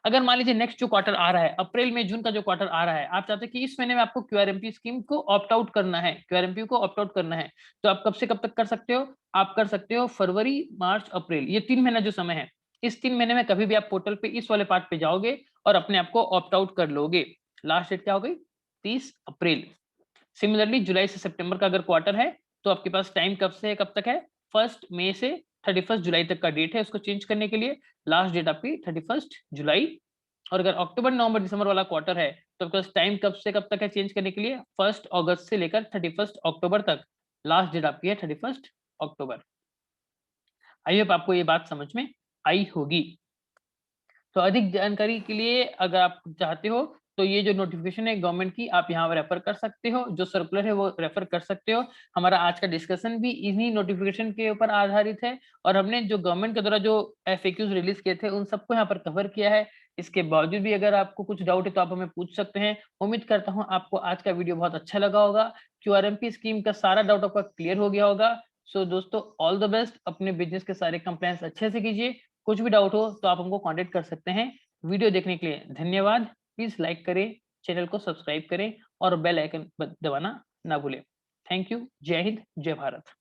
अगर मान लीजिए नेक्स्ट जो क्वार्टर आ रहा है, अप्रैल में जून का जो क्वार्टर आ रहा है, आप चाहते हैं कि इस महीने में आपको QRMP स्कीम को ऑप्ट आउट करना है, QRMP को ऑप्ट आउट करना है, तो आप कब से कब तक कर सकते हो, आप कर सकते हो फरवरी मार्च अप्रैल, ये 3 महीना जो समय है, इस 3 महीने में कभी भी आप पोर्टल पे इस वाले पार्ट पे जाओगे और अपने आप को ऑप्ट आउट कर लोगे। लास्ट डेट क्या हो गई, 30 अप्रैल। सिमिलरली जुलाई से सितंबर का अगर क्वार्टर है तो आपके पास टाइम कब से कब तक है, 1 मई से 31 जुलाई तक का डेट है उसको चेंज करने के लिए। लास्ट डेट आपकी 31 जुलाई। और अगर अक्टूबर नवंबर दिसंबर वाला क्वार्टर है तो आपके पास टाइम कब से कब तक है चेंज करने के लिए, 1 अगस्त से लेकर 31 अक्टूबर तक। लास्ट डेट आपकी है 31 अक्टूबर। आई होप आपको ये बात समझ में आई होगी। तो अधिक जानकारी के लिए अगर आप चाहते हो तो ये जो नोटिफिकेशन है गवर्नमेंट की, आप यहाँ रेफर कर सकते हो, जो सर्कुलर है वो रेफर कर सकते हो। हमारा आज का डिस्कशन भी इन्हीं नोटिफिकेशन के ऊपर आधारित है और हमने जो गवर्नमेंट के द्वारा जो FAQs रिलीज किए थे उन सबको यहाँ पर कवर किया है। इसके बावजूद भी अगर आपको कुछ डाउट है तो आप हमें पूछ सकते हैं। उम्मीद करता हूँ आपको आज का वीडियो बहुत अच्छा लगा होगा, QRMP स्कीम का सारा डाउट आपका क्लियर हो गया होगा। सो दोस्तों, ऑल द बेस्ट, अपने बिजनेस के सारे कंप्लायंस अच्छे से कीजिए। कुछ भी डाउट हो तो आप हमको कांटेक्ट कर सकते हैं। वीडियो देखने के लिए धन्यवाद। प्लीज लाइक करें, चैनल को सब्सक्राइब करें और बेल आइकन दबाना ना भूलें। Thank you. जय हिंद, जय भारत।